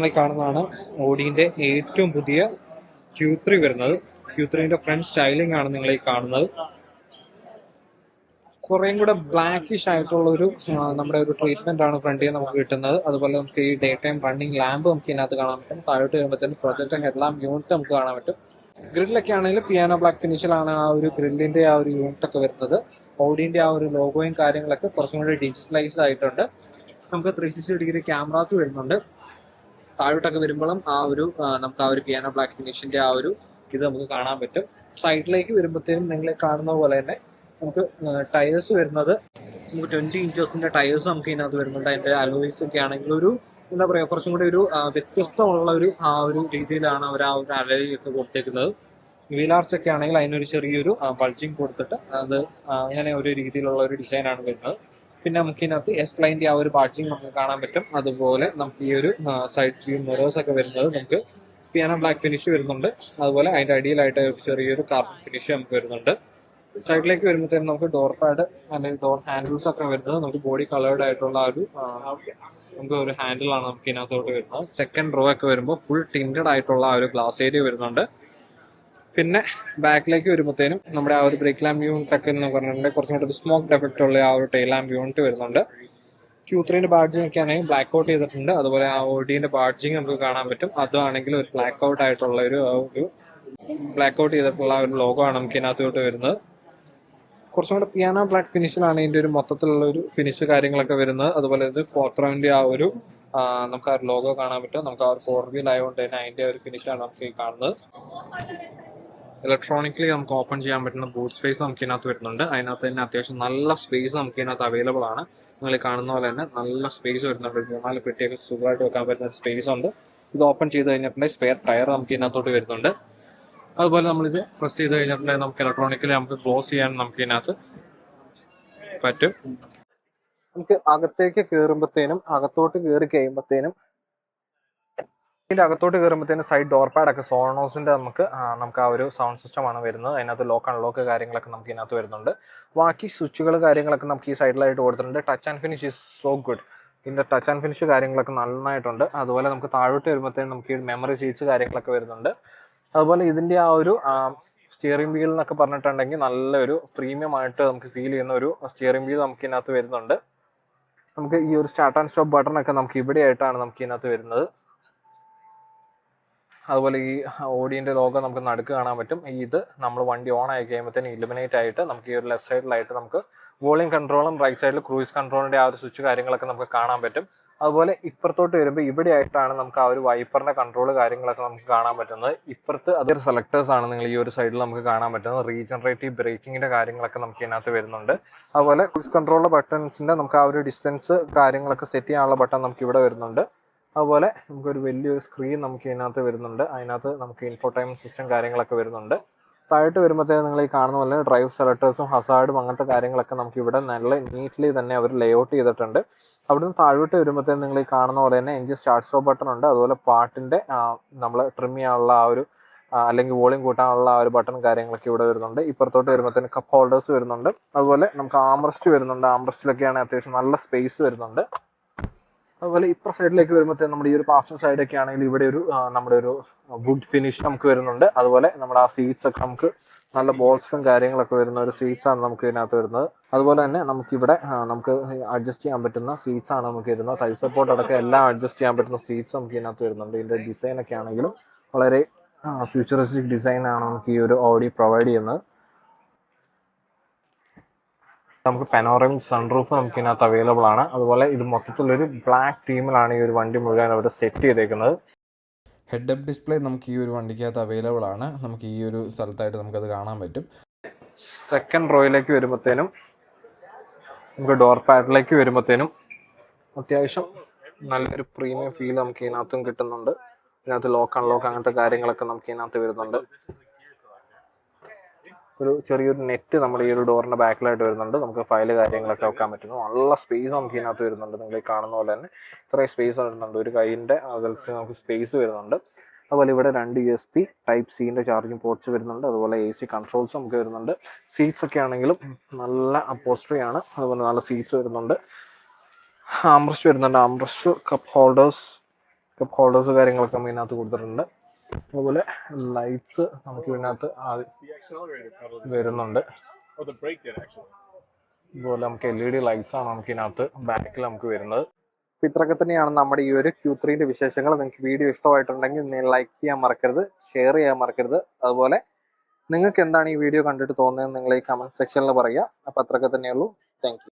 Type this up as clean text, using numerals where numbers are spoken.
നമ്മൾ കാണുന്നതാണ് ഓഡീൻ്റെ ഏറ്റവും പുതിയ Q3 വരുന്നത്. Q3ന്റെ ഫ്രണ്ട് സ്റ്റൈലിംഗ് ആണ് നിങ്ങൾ ഈ കാണുന്നത്. കുറേയും കൂടെ ബ്ലാക്കിഷ് ആയിട്ടുള്ള ഒരു നമ്മുടെ ഒരു ട്രീറ്റ്മെന്റ് ആണ് ഫ്രണ്ടിൽ നമുക്ക് കിട്ടുന്നത്. അതുപോലെ നമുക്ക് ഈ ഡേ ടൈം റണ്ണിങ് ലാമ്പ് നമുക്ക് ഇതിനകത്ത് കാണാൻ പറ്റും. താഴോട്ട് വരുമ്പോഴത്തേക്കും പ്രൊജക്ടർ ഹെഡ് ലാമ്പ് യൂണിറ്റ് നമുക്ക് കാണാൻ പറ്റും. ഗ്രില്ലൊക്കെ ആണെങ്കിലും പിയാനോ ബ്ലാക്ക് ഫിനിഷിലാണ് ആ ഒരു ഗ്രില്ലിന്റെ ആ ഒരു യൂണിറ്റ് ഒക്കെ വരുന്നത്. ഓഡിന്റെ ആ ഒരു ലോഗോയും കാര്യങ്ങളൊക്കെ കുറച്ചും കൂടി ഡിജിറ്റലൈസ്ഡ് ആയിട്ടുണ്ട്. നമുക്ക് 360 ക്യാമറാസ് വരുന്നുണ്ട്. താഴോട്ടൊക്കെ വരുമ്പോഴും ആ ഒരു നമുക്ക് ആ ഒരു പിയാനോ ബ്ലാക്ക് ഫിനിഷിന്റെ ആ ഒരു ഇത് നമുക്ക് കാണാൻ പറ്റും. സൈഡിലേക്ക് വരുമ്പോഴത്തേനും നിങ്ങൾ കാണുന്ന പോലെ തന്നെ നമുക്ക് ടയേഴ്സ് വരുന്നത് നമുക്ക് 20 ഇഞ്ചസിന്റെ ടയേഴ്സ് നമുക്ക് ഇതിനകത്ത് വരുന്നുണ്ട്. അതിന്റെ അലോയ്സ് ഒക്കെ ആണെങ്കിൽ ഒരു എന്താ പറയുക കുറച്ചും കൂടി ഒരു വ്യത്യസ്തമുള്ള ഒരു ആ ഒരു രീതിയിലാണ് അവർ ആ ഒരു അലോയ് ഒക്കെ കൊടുത്തേക്കുന്നത്. വീലാർച്ച് ഒക്കെ ആണെങ്കിൽ അതിനൊരു ചെറിയൊരു ബൾജിങ് കൊടുത്തിട്ട് അത് അങ്ങനെ ഒരു രീതിയിലുള്ള ഒരു ഡിസൈനാണ് വരുന്നത്. പിന്നെ നമുക്ക് ഇതിനകത്ത് എസ് ലൈൻ്റെ ആ ഒരു ബാഡ്ജിങ് നമുക്ക് കാണാൻ പറ്റും. അതുപോലെ നമുക്ക് ഈ ഒരു സൈഡ് വ്യൂ മിറേഴ്സ് ഒക്കെ വരുന്നത് നമുക്ക് പിയാനോ ബ്ലാക്ക് ഫിനിഷ് വരുന്നുണ്ട്. അതുപോലെ അതിന്റെ അടിയിലായിട്ട് ചെറിയൊരു കാർബൺ ഫിനിഷ് നമുക്ക് വരുന്നുണ്ട്. സൈഡിലേക്ക് വരുമ്പോഴത്തേക്കും നമുക്ക് ഡോർ പാഡ് അല്ലെങ്കിൽ ഡോർ ഹാൻഡിൽസ് ഒക്കെ വരുന്നത് നമുക്ക് ബോഡി കളേർഡ് ആയിട്ടുള്ള ഒരു നമുക്ക് ഒരു ഹാൻഡിലാണ് നമുക്ക് ഇതിനകത്തോട്ട് വരുന്നത്. സെക്കൻഡ് റോ ഒക്കെ വരുമ്പോൾ ഫുൾ ടിൻറ്റഡ് ആയിട്ടുള്ള ആ ഒരു ഗ്ലാസ് ഏരിയ വരുന്നുണ്ട്. പിന്നെ ബാക്കിലേക്ക് വരുമ്പോഴത്തേനും നമ്മുടെ ആ ഒരു ബ്രേക്ക് ലാമ്പ് യൂണിറ്റ് ഒക്കെ എന്ന് പറഞ്ഞിട്ടുണ്ടെങ്കിൽ കുറച്ചും കൂടി സ്മോക്ക് ഡെഫക്റ്റ് ഉള്ള ആ ഒരു ടെയിൽ ലാമ്പ് യൂണിറ്റ് വരുന്നുണ്ട്. Q3ന്റെ ബാഡ്ജിങ് ഒക്കെ ആണെങ്കിൽ ബ്ലാക്ക് ഔട്ട് ചെയ്തിട്ടുണ്ട്. അതുപോലെ ആ ഓഡിന്റെ ബാഡ്ജിങ് നമുക്ക് കാണാൻ പറ്റും. അതാണെങ്കിൽ ഒരു ബ്ലാക്ക് ഔട്ട് ആയിട്ടുള്ള ഒരു ബ്ലാക്ക് ഔട്ട് ചെയ്തിട്ടുള്ള ഒരു ലോഗോ ആണ് നമുക്ക് ഇതിനകത്തോട്ട് വരുന്നത്. കുറച്ചും കൂടെ പിയാനോ ബ്ലാക്ക് ഫിനിഷിലാണ് ഇതിന്റെ ഒരു മൊത്തത്തിലുള്ള ഒരു ഫിനിഷ് കാര്യങ്ങളൊക്കെ വരുന്നത്. അതുപോലെ ഇത് ഫോർത്രവിന്റെ ആ ഒരു നമുക്ക് ആ ഒരു ലോഗോ കാണാൻ പറ്റും. നമുക്ക് ആ ഒരു 4 വീൽ ആയതുകൊണ്ട് തന്നെ അതിന്റെ ഒരു ഫിനിഷാണ് നമുക്ക് ഈ കാണുന്നത്. ഇലക്ട്രോണിക്കലി നമുക്ക് ഓപ്പൺ ചെയ്യാൻ പറ്റുന്ന ബൂട്ട് സ്പേസ് നമുക്ക് ഇതിനകത്ത് വരുന്നുണ്ട്. അതിനകത്ത് തന്നെ അത്യാവശ്യം നല്ല സ്പേസ് നമുക്ക് ഇതിനകത്ത് അവൈലബിൾ ആണ്. നിങ്ങൾ കാണുന്ന പോലെ തന്നെ നല്ല സ്പേസ് വരുന്നുണ്ട്. 3-4 പെട്ടിയൊക്കെ സുഖമായിട്ട് വെക്കാൻ പറ്റുന്ന സ്പേസ് ഉണ്ട്. ഇത് ഓപ്പൺ ചെയ്ത് കഴിഞ്ഞിട്ടുണ്ടെങ്കിൽ സ്പെയർ ടയർ നമുക്ക് ഇതിനകത്തോട്ട് വരുന്നുണ്ട്. അതുപോലെ നമ്മളിത് പ്രസ് ചെയ്ത് കഴിഞ്ഞിട്ടുണ്ടെങ്കിൽ നമുക്ക് ഇലക്ട്രോണിക്കലി നമുക്ക് ക്ലോസ് ചെയ്യാൻ നമുക്ക് ഇതിനകത്ത് പറ്റും. നമുക്ക് അകത്തേക്ക് കയറുമ്പോഴത്തേനും അകത്തോട്ട് കയറി കഴിയുമ്പോഴത്തേനും ഇതിന്റെ അകത്തോട്ട് കയറുമ്പോഴത്തേനും സൈഡ് ഡോർ പാഡ് ഒക്കെ സോണോസിന്റെ നമുക്ക് ആ ഒരു സൗണ്ട് സിസ്റ്റം ആണ് വരുന്നത്. അതിനകത്ത് ലോക്ക് അൺലോക്ക് കാര്യങ്ങളൊക്കെ നമുക്ക് ഇതിനകത്ത് വരുന്നുണ്ട്. ബാക്കി സ്വിച്ചുകൾ കാര്യങ്ങളൊക്കെ നമുക്ക് ഈ സൈഡിലായിട്ട് കൊടുത്തിട്ടുണ്ട്. Touch and finish is so good. ഇതിന്റെ ടച്ച് ആൻഡ് ഫിനിഷ് കാര്യങ്ങളൊക്കെ നന്നായിട്ടുണ്ട്. അതുപോലെ നമുക്ക് താഴോട്ട് വരുമ്പോഴത്തേനും നമുക്ക് ഈ മെമ്മറി സീറ്റ്സ് കാര്യങ്ങളൊക്കെ വരുന്നുണ്ട്. അതുപോലെ ഇതിന്റെ ആ ഒരു സ്റ്റിയറിംഗ് വീൽ എന്നൊക്കെ പറഞ്ഞിട്ടുണ്ടെങ്കിൽ നല്ലൊരു പ്രീമിയം ആയിട്ട് നമുക്ക് ഫീൽ ചെയ്യുന്ന ഒരു സ്റ്റിയറിംഗ് വീൽ നമുക്ക് ഇതിനകത്ത് വരുന്നുണ്ട്. നമുക്ക് ഈ ഒരു സ്റ്റാർട്ട് ആൻഡ് സ്റ്റോപ്പ് ബട്ടൺ ഒക്കെ നമുക്ക് ഇവിടെ ആയിട്ടാണ് നമുക്ക് ഇതിനകത്ത് വരുന്നത്. അതുപോലെ ഈ ഓഡിയൻ്റെ ലോഗോ നമുക്ക് നടുക്ക് കാണാൻ പറ്റും. ഇത് നമ്മൾ വണ്ടി ഓൺ ആയി കഴിയുമ്പോഴത്തേനും ഇലുമിനേറ്റ് ആയിട്ട് നമുക്ക് ഈ ഒരു ലെഫ്റ്റ് സൈഡിലായിട്ട് നമുക്ക് വോളിയം കൺട്രോളും റൈറ്റ് സൈഡിൽ ക്രൂയിസ് കൺട്രോളിൻ്റെ ആ ഒരു സ്വിച്ച് കാര്യങ്ങളൊക്കെ നമുക്ക് കാണാൻ പറ്റും. അതുപോലെ ഇപ്പുറത്തോട്ട് വരുമ്പോൾ ഇവിടെ ആയിട്ടാണ് നമുക്ക് ആ ഒരു വൈപ്പറിൻ്റെ കൺട്രോൾ കാര്യങ്ങളൊക്കെ നമുക്ക് കാണാൻ പറ്റുന്നത്. ഇപ്പുറത്ത് അതൊരു സെലക്ടേഴ്സ് ആണ് നിങ്ങൾ ഈ ഒരു സൈഡിൽ നമുക്ക് കാണാൻ പറ്റുന്നത്. റീജനറേറ്റീവ് ബ്രേക്കിങ്ങിൻ്റെ കാര്യങ്ങളൊക്കെ നമുക്ക് ഇതിനകത്ത് വരുന്നുണ്ട്. അതുപോലെ ക്രൂയിസ് കൺട്രോളിൻ്റെ ബട്ടൺസിൻ്റെ നമുക്ക് ആ ഒരു ഡിസ്റ്റൻസ് കാര്യങ്ങളൊക്കെ സെറ്റ് ചെയ്യാനുള്ള ബട്ടൺ നമുക്ക് ഇവിടെ വരുന്നുണ്ട്. അതുപോലെ നമുക്കൊരു വലിയൊരു സ്ക്രീൻ നമുക്ക് ഇതിനകത്ത് വരുന്നുണ്ട്. അതിനകത്ത് നമുക്ക് ഇൻഫോടൈൻമെന്റ് സിസ്റ്റം കാര്യങ്ങളൊക്കെ വരുന്നുണ്ട്. താഴോട്ട് വരുമ്പോഴത്തേക്കും നിങ്ങൾ ഈ കാണുന്ന പോലെ ഡ്രൈവ് സെലക്ടേഴ്സും ഹസാർഡും അങ്ങനത്തെ കാര്യങ്ങളൊക്കെ നമുക്ക് ഇവിടെ നല്ല നീറ്റ്ലി തന്നെ അവർ ലേഔട്ട് ചെയ്തിട്ടുണ്ട്. അവിടുന്ന് താഴോട്ട് വരുമ്പോഴത്തേക്കും നിങ്ങൾ ഈ കാണുന്ന പോലെ തന്നെ എൻജിൻ സ്റ്റാർട്ട് സ്റ്റോപ്പ് ബട്ടൺ ഉണ്ട്. അതുപോലെ പാട്ടിൻ്റെ നമ്മൾ ട്രിം ചെയ്യാനുള്ള ആ ഒരു അല്ലെങ്കിൽ വോളിയം കൂട്ടാനുള്ള ആ ഒരു ബട്ടൺ കാര്യങ്ങളൊക്കെ ഇവിടെ വരുന്നുണ്ട്. ഇപ്പുറത്തോട്ട് വരുമ്പോഴത്തേക്കും കപ്പ് ഹോൾഡേഴ്സ് വരുന്നുണ്ട്. അതുപോലെ നമുക്ക് ആംറസ്റ്റ് വരുന്നുണ്ട്. ആംറസ്റ്റിലൊക്കെയാണ് അത്യാവശ്യം നല്ല സ്പേസ് വരുന്നുണ്ട്. അതുപോലെ ഇപ്പുറ സൈഡിലേക്ക് വരുമ്പോഴത്തേക്കും നമ്മുടെ ഈ ഒരു പാസഞ്ചർ സൈഡൊക്കെ ആണെങ്കിൽ ഇവിടെ ഒരു നമ്മുടെ ഒരു വുഡ് ഫിനിഷ് നമുക്ക് വരുന്നുണ്ട്. അതുപോലെ നമ്മുടെ ആ സീറ്റ്സ് ഒക്കെ നമുക്ക് നല്ല ബോൾസും കാര്യങ്ങളൊക്കെ വരുന്ന ഒരു സീറ്റ്സ് ആണ് നമുക്ക് ഇതിനകത്ത് വരുന്നത്. അതുപോലെ തന്നെ നമുക്കിവിടെ നമുക്ക് അഡ്ജസ്റ്റ് ചെയ്യാൻ പറ്റുന്ന സീറ്റ്സ് ആണ് നമുക്ക് വരുന്നത്. തൈ സപ്പോർട്ട് അടക്കം എല്ലാം അഡ്ജസ്റ്റ് ചെയ്യാൻ പറ്റുന്ന സീറ്റ്സ് നമുക്ക് ഇതിനകത്ത് വരുന്നുണ്ട്. ഇതിൻ്റെ ഡിസൈനൊക്കെ ആണെങ്കിലും വളരെ ഫ്യൂച്ചറിസ്റ്റിക് ഡിസൈനാണ് നമുക്ക് ഈ ഒരു ഓഡി പ്രൊവൈഡ് ചെയ്യുന്നത്. നമുക്ക് പനോറമിക് സൺറൂഫ് നമുക്ക് ഇതിനകത്ത് അവൈലബിൾ ആണ്. അതുപോലെ ഇത് മൊത്തത്തിലൊരു ബ്ലാക്ക് തീമിലാണ് ഈ ഒരു വണ്ടി മുഴുവൻ അവിടെ സെറ്റ് ചെയ്തേക്കുന്നത്. ഹെഡ് അപ്പ് ഡിസ്പ്ലേ നമുക്ക് ഈ ഒരു വണ്ടിക്കകത്ത് അവൈലബിൾ ആണ്. നമുക്ക് ഈ ഒരു സ്ഥലത്തായിട്ട് നമുക്കത് കാണാൻ പറ്റും. സെക്കൻഡ് റോയിലേക്ക് വരുമ്പോഴത്തേനും നമുക്ക് ഡോർ പാഡിലേക്ക് വരുമ്പോഴത്തേനും അത്യാവശ്യം നല്ലൊരു പ്രീമിയം ഫീൽ നമുക്ക് ഇതിനകത്തും കിട്ടുന്നുണ്ട്. ഇതിനകത്ത് ലോക്ക് അൺലോക്ക് അങ്ങനത്തെ കാര്യങ്ങളൊക്കെ നമുക്ക് ഇതിനകത്ത് വരുന്നുണ്ട്. ഒരു ചെറിയൊരു നെറ്റ് നമ്മുടെ ഈ ഒരു ഡോറിൻ്റെ ബാക്കിലായിട്ട് വരുന്നുണ്ട്. നമുക്ക് ഫയൽ കാര്യങ്ങളൊക്കെ വെക്കാൻ പറ്റുന്നു. നല്ല സ്പേസ് നമുക്ക് ഇതിനകത്ത് വരുന്നുണ്ട്. നിങ്ങൾ ഈ കാണുന്ന പോലെ തന്നെ ഇത്രയും സ്പേസ് വരുന്നുണ്ട്. ഒരു കൈയിൻ്റെ അകലത്ത് നമുക്ക് സ്പേസ് വരുന്നുണ്ട്. അതുപോലെ ഇവിടെ 2 USB ടൈപ്പ് സിൻ്റെ ചാർജിങ് പോർട്ട്സ് വരുന്നുണ്ട്. അതുപോലെ AC കൺട്രോൾസ് നമുക്ക് വരുന്നുണ്ട്. സീറ്റ്സ് ഒക്കെ ആണെങ്കിലും നല്ല അപ്പോസ്ട്രി ആണ്. അതുപോലെ നല്ല സീറ്റ്സ് വരുന്നുണ്ട്. ആംബ്രസ്റ്റ് വരുന്നുണ്ട്. ആംബ്രസ്റ്റ് കപ്പ് ഹോൾഡേഴ്സ് കപ്പ് ഹോൾഡേഴ്സ് കാര്യങ്ങളൊക്കെ നമ്മൾ ഇതിനകത്ത് കൊടുത്തിട്ടുണ്ട്. അതുപോലെ ലൈറ്റ്സ് നമുക്ക് ഇതിനകത്ത് വരുന്നുണ്ട്. അതുപോലെ നമുക്ക് LED ലൈറ്റ്സ് ആണ് നമുക്ക് ഇതിനകത്ത് ബാക്കിൽ നമുക്ക് വരുന്നത്. അപ്പോൾ ഇത്രയൊക്കെ തന്നെയാണ് നമ്മുടെ ഈ ഒരു Q3ന്റെ വിശേഷങ്ങൾ. നിങ്ങൾക്ക് വീഡിയോ ഇഷ്ടമായിട്ടുണ്ടെങ്കിൽ ലൈക്ക് ചെയ്യാൻ മറക്കരുത്, ഷെയർ ചെയ്യാൻ മറക്കരുത്. അതുപോലെ നിങ്ങൾക്ക് എന്താണ് ഈ വീഡിയോ കണ്ടിട്ട് തോന്നുന്നത് നിങ്ങൾ ഈ കമന്റ് സെക്ഷനിൽ പറയുക. അപ്പോൾ അത്രയൊക്കെ തന്നെയുള്ളൂ. Thank U.